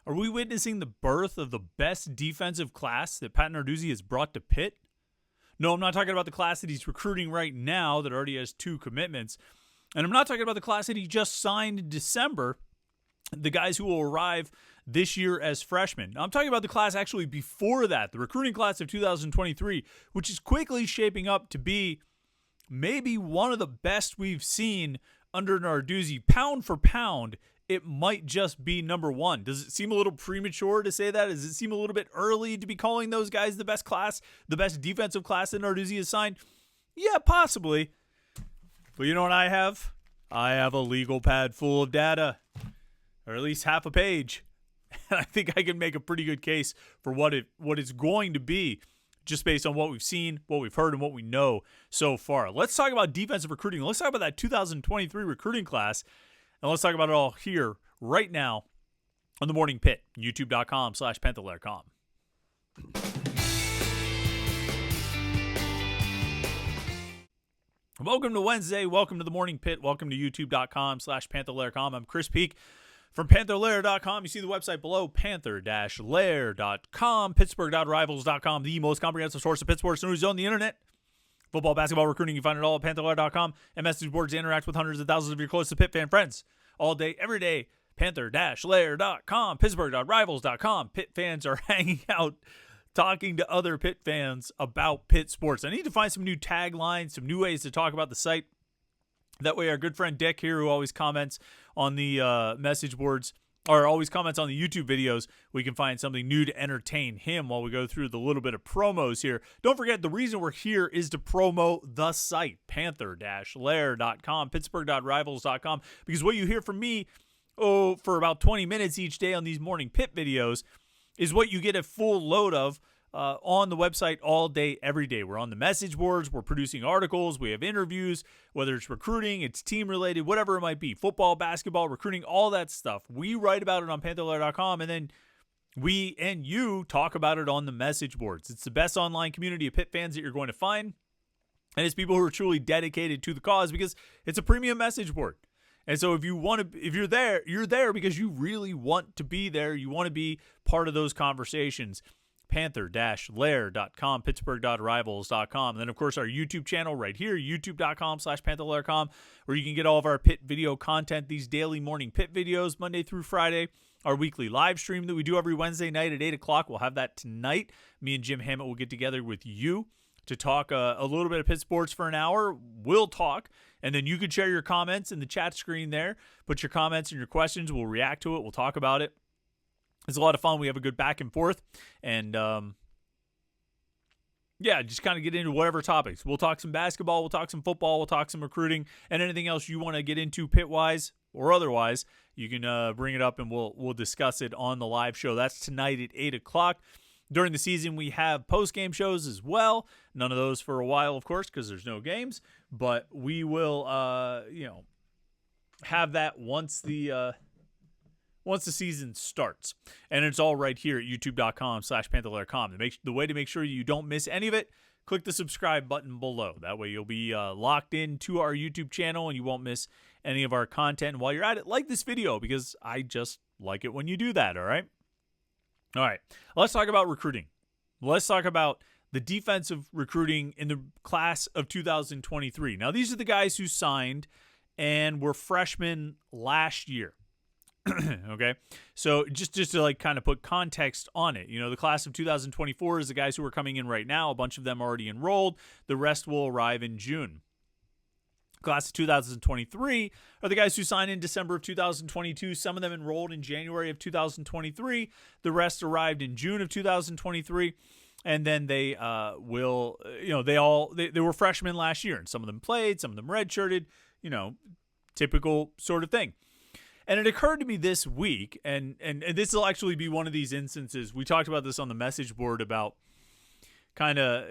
Are we witnessing the birth of the best defensive class that Pat Narduzzi has brought to Pitt? No, I'm not talking about the class that he's recruiting right now that already has 2 commitments. And I'm not talking about the class that he just signed in December, the guys who will arrive this year as freshmen. I'm talking about the class actually before that, the recruiting class of 2023, which is quickly shaping up to be maybe one of the best we've seen under Narduzzi. Pound for pound, it might just be number 1. Does it seem a little premature to say that? Does it seem a little bit early to be calling those guys the best class, the best defensive class that Narduzzi has signed? Yeah, possibly. But you know what I have? I have a legal pad full of data, or at least half a page. And I think I can make a pretty good case for what it's going to be just based on what we've seen, what we've heard, and what we know so far. Let's talk about defensive recruiting. Let's talk about that 2023 recruiting class. And let's talk about it all here right now on the Morning Pitt, youtube.com/Panther-Lair.com. Welcome to Wednesday. Welcome to the Morning Pitt. Welcome to youtube.com/Panther-Lair.com. I'm Chris Peak from Panther-Lair.com. You see the website below, Panther-Lair.com, Pittsburgh.rivals.com, the most comprehensive source of Pittsburgh news on the internet. Football, basketball, recruiting, you find it all at Panther-Lair.com. And message boards to interact with hundreds of thousands of your closest Pitt fan friends all day, every day. Panther-Lair.com, Pittsburgh.rivals.com. Pitt fans are hanging out, talking to other Pitt fans about Pitt sports. I need to find some new taglines, some new ways to talk about the site. That way our good friend Dick here, who always comments on the message boards, or always comments on the YouTube videos, we can find something new to entertain him while we go through the little bit of promos here. Don't forget, the reason we're here is to promo the site, Panther-Lair.com, Pittsburgh.rivals.com, because what you hear from me for about 20 minutes each day on these Morning Pitt videos is what you get a full load of on the website all day, every day. We're on the message boards. We're producing articles. We have interviews, whether it's recruiting, it's team-related, whatever it might be, football, basketball, recruiting, all that stuff. We write about it on Panther-Lair.com, and then we and you talk about it on the message boards. It's the best online community of Pitt fans that you're going to find, and it's people who are truly dedicated to the cause because it's a premium message board. And so if you're there because you really want to be there. You want to be part of those conversations. Panther-Lair.com, Pittsburgh.rivals.com. And then, of course, our YouTube channel right here, youtube.com/Panther-Lair.com, where you can get all of our Pitt video content, these daily Morning Pitt videos, Monday through Friday. Our weekly live stream that we do every Wednesday night at 8 o'clock. We'll have that tonight. Me and Jim Hammett will get together with you to talk a little bit of Pitt sports for an hour. We'll talk, and then you can share your comments in the chat screen there. Put your comments and your questions. We'll react to it. We'll talk about it. It's a lot of fun. We have a good back and forth. And, just kind of get into whatever topics. We'll talk some basketball. We'll talk some football. We'll talk some recruiting. And anything else you want to get into Pitt-wise or otherwise, you can bring it up and we'll discuss it on the live show. That's tonight at 8 o'clock. During the season, we have post-game shows as well. None of those for a while, of course, because there's no games. But we will, have that once the season starts. And it's all right here at youtube.com/Panther-Lair.com. The way to make sure you don't miss any of it, click the subscribe button below. That way you'll be locked into our YouTube channel and you won't miss any of our content. And while you're at it, like this video because I just like it when you do that, all right? All right, let's talk about recruiting. Let's talk about the defensive recruiting in the class of 2023. Now, these are the guys who signed and were freshmen last year. Okay, so just to like kind of put context on it, the class of 2024 is the guys who are coming in right now. A bunch of them already enrolled. The rest will arrive in June. Class of 2023 are the guys who signed in December of 2022. Some of them enrolled in January of 2023. The rest arrived in June of 2023. And then they they were freshmen last year. And some of them played, some of them redshirted, typical sort of thing. And it occurred to me this week, and this will actually be one of these instances. We talked about this on the message board about kind of,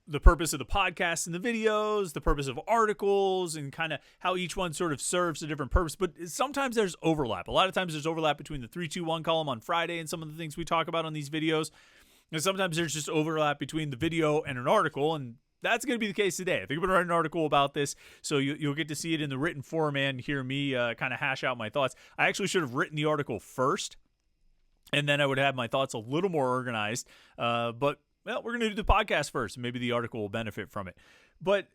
the purpose of the podcast and the videos, the purpose of articles, and kind of how each one sort of serves a different purpose. But sometimes there's overlap. A lot of times there's overlap between the 3-2-1 column on Friday and some of the things we talk about on these videos. And sometimes there's just overlap between the video and an article. And That's going to be the case today. I think I'm going to write an article about this, so you'll get to see it in the written form and hear me kind of hash out my thoughts. I actually should have written the article first, and then I would have my thoughts a little more organized. But we're going to do the podcast first, and maybe the article will benefit from it. But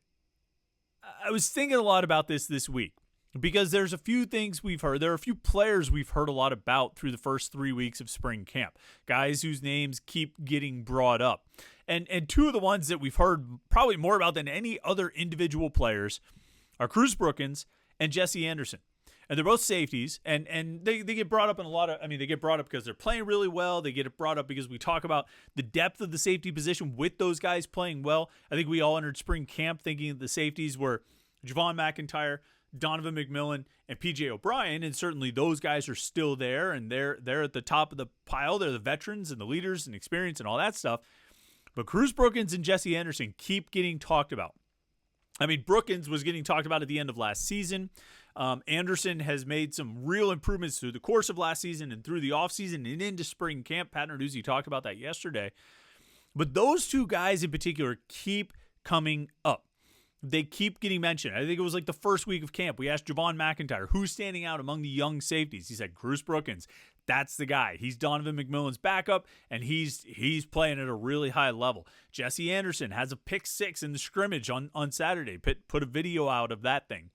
I was thinking a lot about this week because there's a few things we've heard. There are a few players we've heard a lot about through the first 3 weeks of spring camp, guys whose names keep getting brought up. And two of the ones that we've heard probably more about than any other individual players are Cruz Brookins and Jesse Anderson. And they're both safeties, and they get brought up in a lot of – they get brought up because they're playing really well. They get brought up because we talk about the depth of the safety position with those guys playing well. I think we all entered spring camp thinking that the safeties were Javon McIntyre, Donovan McMillan, and P.J. O'Brien, and certainly those guys are still there, and they're at the top of the pile. They're the veterans and the leaders and experience and all that stuff. But Cruz Brookins and Jesse Anderson keep getting talked about. Brookins was getting talked about at the end of last season. Anderson has made some real improvements through the course of last season and through the offseason and into spring camp. Pat Narduzzi talked about that yesterday. But those two guys in particular keep coming up. They keep getting mentioned. I think it was like the first week of camp. We asked Javon McIntyre, who's standing out among the young safeties? He said, Cruz Brookins. That's the guy. He's Donovan McMillan's backup, and he's playing at a really high level. Jesse Anderson has a pick 6 in the scrimmage on Saturday. Put a video out of that thing.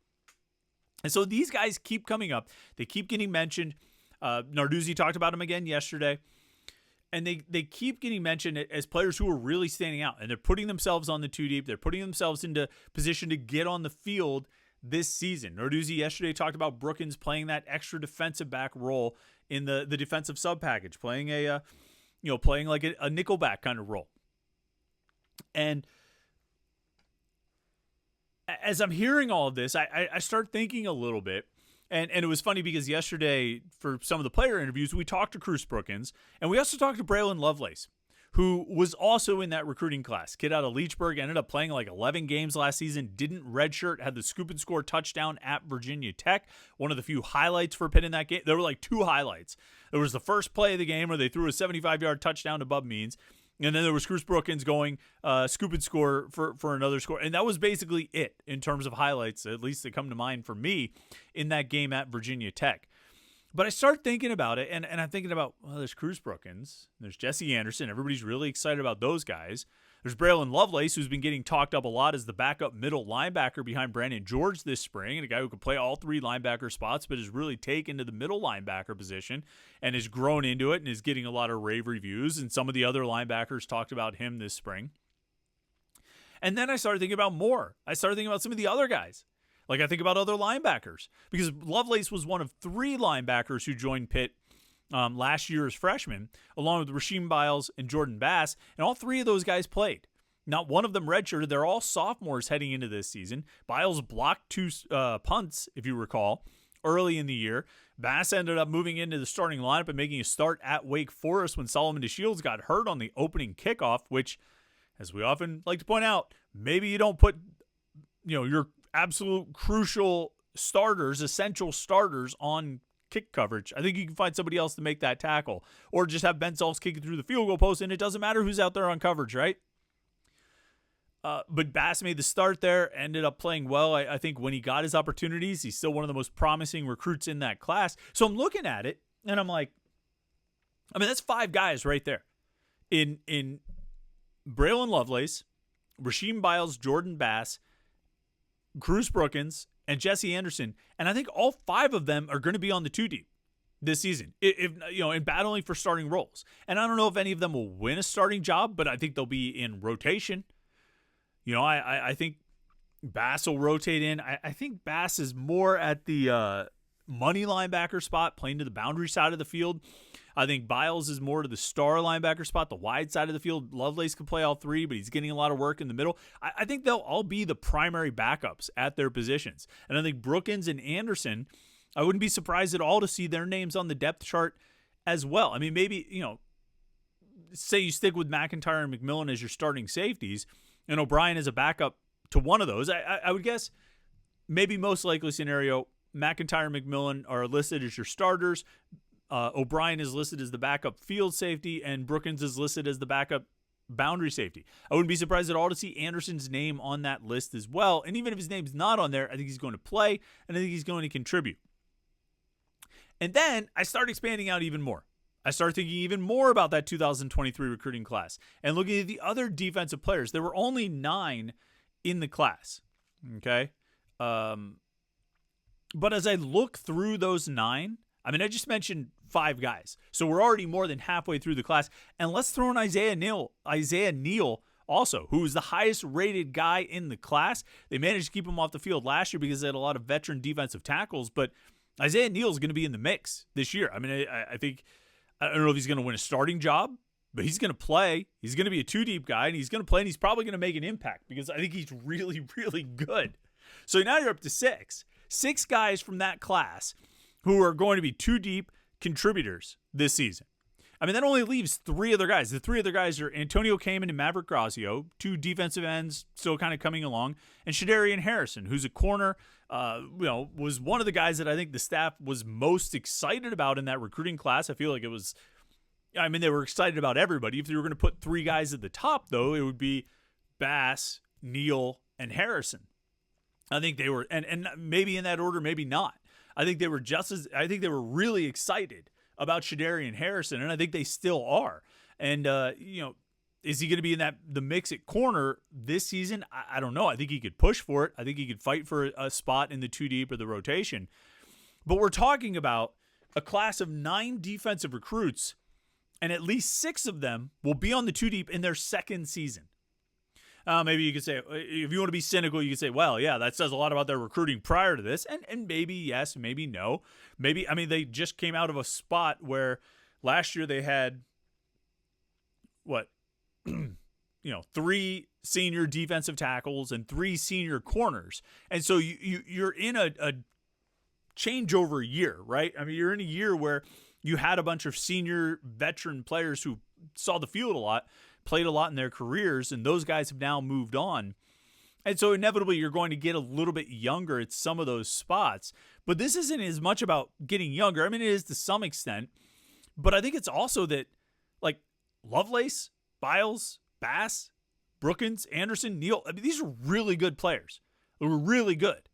And so these guys keep coming up. They keep getting mentioned. Narduzzi talked about them again yesterday. And they keep getting mentioned as players who are really standing out. And they're putting themselves on the 2 deep. They're putting themselves into position to get on the field this season. Narduzzi yesterday talked about Brookins playing that extra defensive back role in the defensive sub package, playing playing like a nickelback kind of role. And as I'm hearing all of this, I start thinking a little bit. And it was funny because yesterday, for some of the player interviews, we talked to Cruz Brookins, and we also talked to Braylon Lovelace, who was also in that recruiting class. Kid out of Leechburg, ended up playing like 11 games last season, didn't redshirt, had the scoop and score touchdown at Virginia Tech. One of the few highlights for Pitt in that game. There were like 2 highlights. There was the first play of the game where they threw a 75-yard touchdown to Bub Means, and then there was Cruz Brookins going scoop and score for another score. And that was basically it in terms of highlights, at least that come to mind for me in that game at Virginia Tech. But I start thinking about it, and I'm thinking about, well, there's Cruz Brookins, there's Jesse Anderson. Everybody's really excited about those guys. There's Braylon Lovelace, who's been getting talked up a lot as the backup middle linebacker behind Brandon George this spring, and a guy who could play all 3 linebacker spots, but has really taken to the middle linebacker position and has grown into it and is getting a lot of rave reviews, and some of the other linebackers talked about him this spring. And then I started thinking about more. I started thinking about some of the other guys. Like I think about other linebackers, because Lovelace was one of 3 linebackers who joined Pitt last year as freshmen, along with Rasheem Biles and Jordan Bass, and all 3 of those guys played. Not one of them redshirted. They're all sophomores heading into this season. Biles blocked 2 punts, if you recall, early in the year. Bass ended up moving into the starting lineup and making a start at Wake Forest when Solomon DeShields got hurt on the opening kickoff, which, as we often like to point out, maybe you don't put your absolute crucial starters, essential starters on kick coverage. I think you can find somebody else to make that tackle, or just have Ben Salz kicking through the field goal post, and it doesn't matter who's out there on coverage, right? But Bass made the start there, ended up playing well. I think when he got his opportunities, he's still one of the most promising recruits in that class. So I'm looking at it, and I'm like, that's 5 guys right there. In Braylon Lovelace, Rasheem Biles, Jordan Bass, Cruz Brookins, and Jesse Anderson, and I think all 5 of them are going to be on the 2 deep this season, if in battling for starting roles. And I don't know if any of them will win a starting job, but I think they'll be in rotation. I think Bass will rotate in. I think Bass is more at the money linebacker spot, playing to the boundary side of the field. I think Biles is more to the star linebacker spot, the wide side of the field. Lovelace can play all 3, but he's getting a lot of work in the middle. I think they'll all be the primary backups at their positions. And I think Brookins and Anderson, I wouldn't be surprised at all to see their names on the depth chart as well. Maybe, say you stick with McIntyre and McMillan as your starting safeties, and O'Brien is a backup to one of those. I would guess maybe most likely scenario, McIntyre and McMillan are listed as your starters. O'Brien is listed as the backup field safety, and Brookins is listed as the backup boundary safety. I wouldn't be surprised at all to see Anderson's name on that list as well. And even if his name's not on there, I think he's going to play, and I think he's going to contribute. And then I start expanding out even more. I start thinking even more about that 2023 recruiting class and looking at the other defensive players. There were only 9 in the class, okay? But as I look through those 9, I mean, I just mentioned 5 guys. So we're already more than halfway through the class. And let's throw in Isaiah Neal also, who was the highest rated guy in the class. They managed to keep him off the field last year because they had a lot of veteran defensive tackles. But Isaiah Neal is going to be in the mix this year. I mean, I think, I don't know if he's going to win a starting job, but he's going to play. He's going to be a 2-deep guy, and he's going to play, and he's probably going to make an impact because I think he's really, really good. So now you're up to 6. 6 guys from that class who are going to be 2-deep contributors this season. I mean, that only leaves 3 other guys. The 3 other guys are Antonio Kamen and Maverick Grazio, 2 defensive ends still kind of coming along, and Shadarian Harrison, who's a corner, was one of the guys that I think the staff was most excited about in that recruiting class. I feel like it was, I mean, they were excited about everybody. If they were going to put 3 guys at the top, though, it would be Bass, Neal, and Harrison. I think they were, and maybe in that order, maybe not. I think they were really excited about Shadarian Harrison, and I think they still are. And, is he going to be in the mix at corner this season? I don't know. I think he could push for it. I think he could fight for a spot in the 2-deep or the rotation. But we're talking about a class of 9 defensive recruits, and at least 6 of them will be on the 2-deep in their second season. Maybe you could say, if you want to be cynical, you could say, well, yeah, that says a lot about their recruiting prior to this. And maybe yes, maybe no. Maybe, I mean, they just came out of a spot where last year they had, 3 senior defensive tackles and 3 senior corners. And so you're in a changeover year, right? I mean, you're in a year where you had a bunch of senior veteran players who saw the field a lot, played a lot in their careers, and those guys have now moved on. And so inevitably you're going to get a little bit younger at some of those spots. But this isn't as much about getting younger. I mean, it is to some extent. But I think it's also that, like, Lovelace, Biles, Bass, Brookins, Anderson, Neal, I mean, these are really good players. They were really good.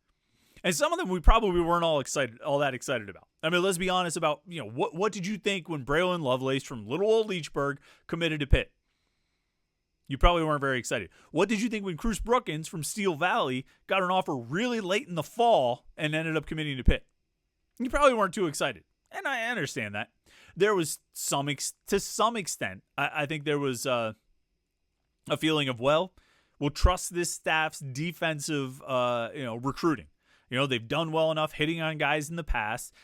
And some of them we probably weren't all that excited about. I mean, let's be honest about, what did you think when Braylon Lovelace from little old Leechburg committed to Pitt? You probably weren't very excited. What did you think when Cruz Brookins from Steel Valley got an offer really late in the fall and ended up committing to Pitt? You probably weren't too excited. And I understand that. There was to some extent, I think there was a feeling of, well, we'll trust this staff's defensive, recruiting. They've done well enough hitting on guys in the past.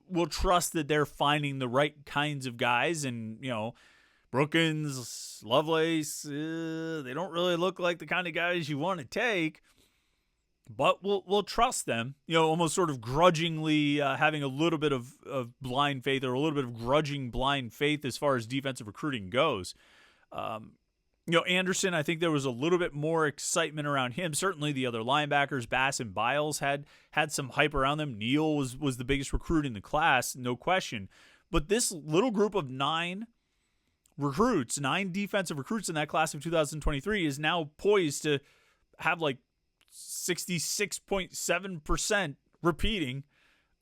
We'll trust that they're finding the right kinds of guys, and, Brookins, Lovelace, they don't really look like the kind of guys you want to take, but we'll trust them, almost sort of grudgingly having a little bit of blind faith, or a little bit of grudging blind faith as far as defensive recruiting goes. Anderson, I think there was a little bit more excitement around him. Certainly the other linebackers, Bass and Biles, had some hype around them. Neal was the biggest recruit in the class, no question. But this little group of 9 defensive recruits in that class of 2023 is now poised to have like 66.7% repeating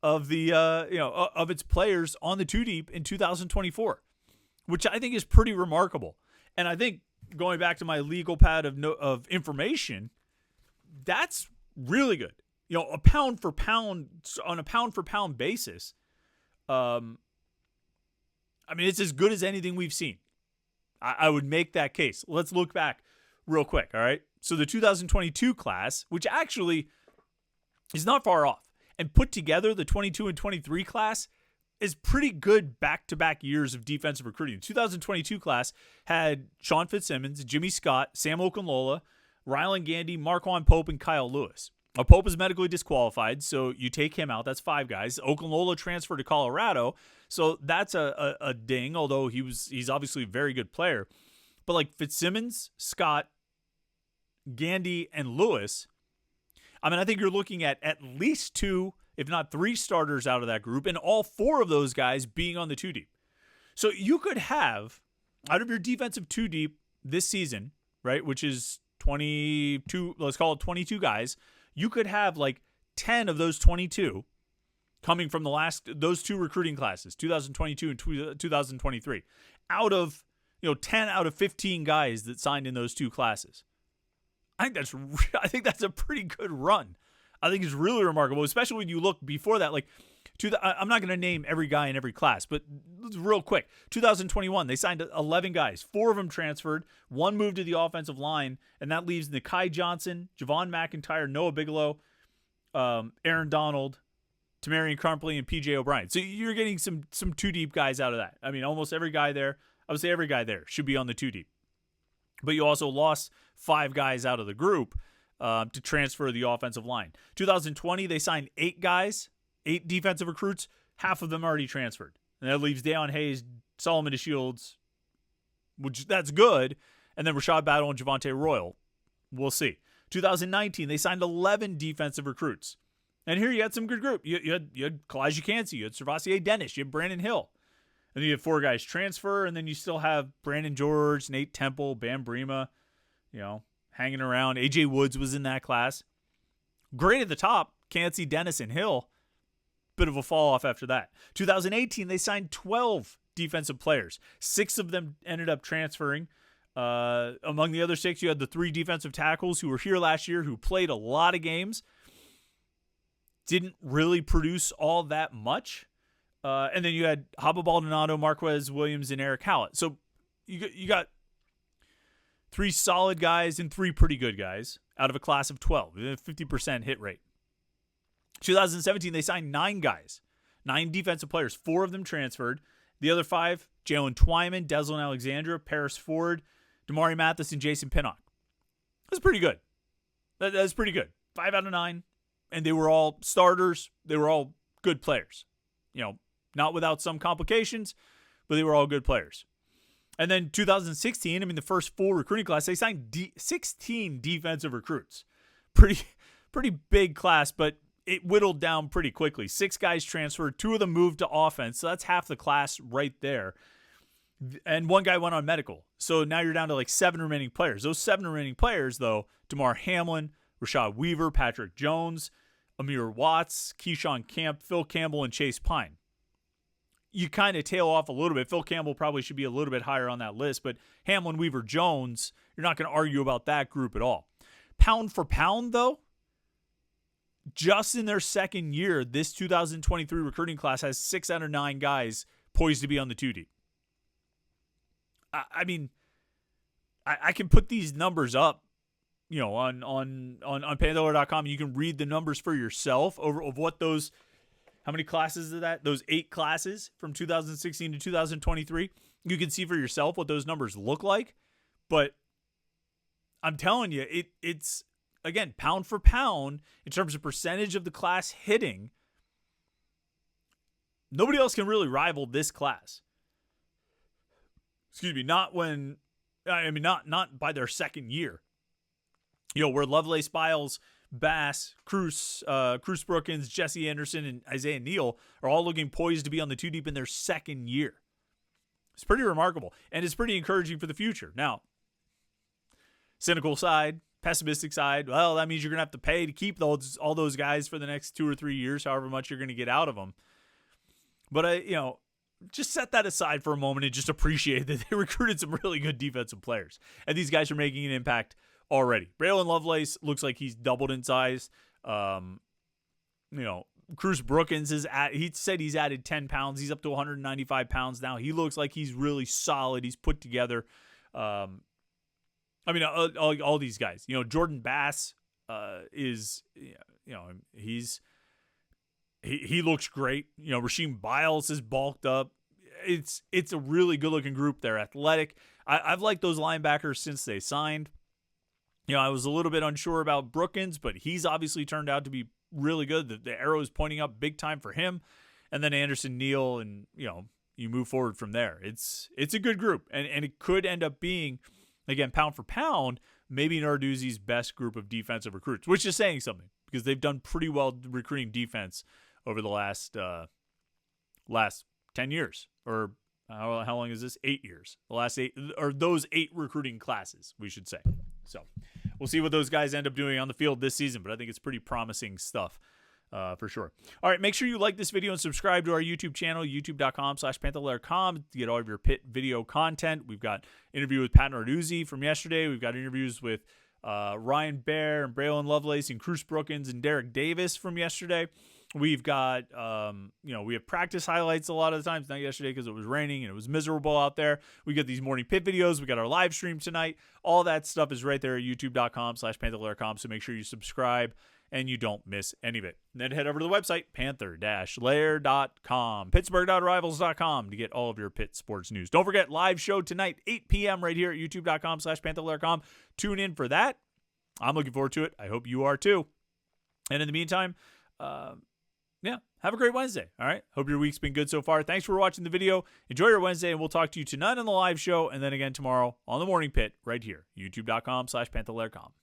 of the of its players on the 2-deep in 2024, which I think is pretty remarkable. And I think, going back to my legal pad of information, that's really good. A pound for pound basis. I mean, it's as good as anything we've seen. I would make that case. Let's look back real quick, all right? So the 2022 class, which actually is not far off, and put together the 22 and 23 class, is pretty good back-to-back years of defensive recruiting. The 2022 class had Sean Fitzsimmons, Jimmy Scott, Sam Okunlola, Rylan Gandy, Marquand Pope, and Kyle Lewis. Now, Pope is medically disqualified, so you take him out. That's 5 guys. Okunlola transferred to Colorado, so that's a ding, although he's obviously a very good player. But like Fitzsimmons, Scott, Gandy, and Lewis, I mean, I think you're looking at least 2, if not 3 starters out of that group, and all 4 of those guys being on the 2-deep. So you could have, out of your defensive 2-deep, this season, right, which is 22, let's call it 22 guys, you could have like 10 of those 22 coming from those two recruiting classes, 2022 and 2023, out of 10 out of 15 guys that signed in those two classes. I think that's a pretty good run. I think it's really remarkable, especially when you look before that. Like, I'm not going to name every guy in every class, but real quick, 2021, they signed 11 guys. 4 of them transferred. 1 moved to the offensive line, and that leaves Nikai Johnson, Javon McIntyre, Noah Bigelow, Aaron Donald, Tamarian Crumpley, and PJ O'Brien. So you're getting some 2-deep guys out of that. I mean, almost every guy there, I would say every guy there should be on the 2-deep. But you also lost 5 guys out of the group to transfer the offensive line. 2020, they signed 8 guys, 8 defensive recruits. Half of them already transferred. And that leaves Deion Hayes, Solomon DeShields, which that's good. And then Rashad Battle and Javonte Royal. We'll see. 2019, they signed 11 defensive recruits. And here you had some good group. You had Kalijah Cansey, you had Servassier Dennis, you had Brandon Hill. And then you have 4 guys transfer, and then you still have Brandon George, Nate Temple, Bam Brema, hanging around. AJ Woods was in that class. Great at the top, Cansey, Dennis, and Hill. Bit of a fall off after that. 2018, they signed 12 defensive players. 6 of them ended up transferring. Among the other 6, you had the 3 defensive tackles who were here last year, who played a lot of games. Didn't really produce all that much. And then you had Haba Baldonado, Marquez Williams, and Eric Hallett. So you got 3 solid guys and 3 pretty good guys out of a class of 12, 50% hit rate. 2017, they signed 9 guys, 9 defensive players. 4 of them transferred. The other 5, Jalen Twyman, Deslin Alexandra, Paris Ford, Damari Mathis, and Jason Pinnock. That's pretty good. That's pretty good. 5 out of 9. And they were all starters. They were all good players. Not without some complications, but they were all good players. And then 2016, the first full recruiting class, they signed 16 defensive recruits. Pretty big class, but it whittled down pretty quickly. 6 guys transferred. 2 of them moved to offense, so that's half the class right there. And 1 guy went on medical. So now you're down to like 7 remaining players. Those 7 remaining players, though, Damar Hamlin, Rashad Weaver, Patrick Jones, Amir Watts, Keyshawn Camp, Phil Campbell, and Chase Pine. You kind of tail off a little bit. Phil Campbell probably should be a little bit higher on that list, but Hamlin, Weaver, Jones, you're not going to argue about that group at all. Pound for pound, though, just in their second year, this 2023 recruiting class has 6 out of 9 guys poised to be on the 2-deep. I can put these numbers up, on Panther-Lair.com. You can read the numbers for yourself of what those. How many classes is that? Those 8 classes from 2016 to 2023. You can see for yourself what those numbers look like. But I'm telling you, it's, again, pound for pound, in terms of percentage of the class hitting, nobody else can really rival this class. Excuse me, not by their second year. Where Lovelace, Biles, Bass, Cruz Brookins, Jesse Anderson, and Isaiah Neal are all looking poised to be on the 2-deep in their second year. It's pretty remarkable, and it's pretty encouraging for the future. Now, cynical side, pessimistic side, well, that means you're going to have to pay to keep all those guys for the next 2 or 3 years, however much you're going to get out of them. But, just set that aside for a moment and just appreciate that they recruited some really good defensive players. And these guys are making an impact already. Braylon Lovelace looks like he's doubled in size. Cruz Brookins he said he's added 10 pounds. He's up to 195 pounds now. He looks like he's really solid. He's put together. All these guys. Jordan Bass he looks great. Rasheem Biles is bulked up. It's a really good looking group. They're athletic. I've liked those linebackers since they signed. I was a little bit unsure about Brookins, but he's obviously turned out to be really good. The arrow is pointing up big time for him. And then Anderson, Neal, and you move forward from there. It's a good group, and it could end up being, again, pound for pound, maybe Narduzzi's best group of defensive recruits, which is saying something because they've done pretty well recruiting defense over the last 10 years, or How long is this? 8 years. The last 8, or those 8 recruiting classes, we should say. So we'll see what those guys end up doing on the field this season, but I think it's pretty promising stuff for sure. All right, make sure you like this video and subscribe to our YouTube channel, youtube.com/Panther-Lair.com, to get all of your Pitt video content. We've got an interview with Pat Narduzzi from yesterday. We've got interviews with Ryan Baer and Braylon Lovelace and Cruz Brookins and Derek Davis from yesterday. We've got, we have practice highlights a lot of the times. Not yesterday because it was raining and it was miserable out there. We got these Morning Pitt videos. We got our live stream tonight. All that stuff is right there at youtube.com/Panther-Lair.com. So make sure you subscribe and you don't miss any of it. And then head over to the website, Panther-Lair.com, Pittsburgh.rivals.com to get all of your Pitt sports news. Don't forget, live show tonight, 8 p.m. right here at youtube.com/Panther-Lair.com. Tune in for that. I'm looking forward to it. I hope you are too. And in the meantime, have a great Wednesday. All right. Hope your week's been good so far. Thanks for watching the video. Enjoy your Wednesday, and we'll talk to you tonight on the live show and then again tomorrow on the Morning Pit right here, youtube.com/Panther-Lair.com.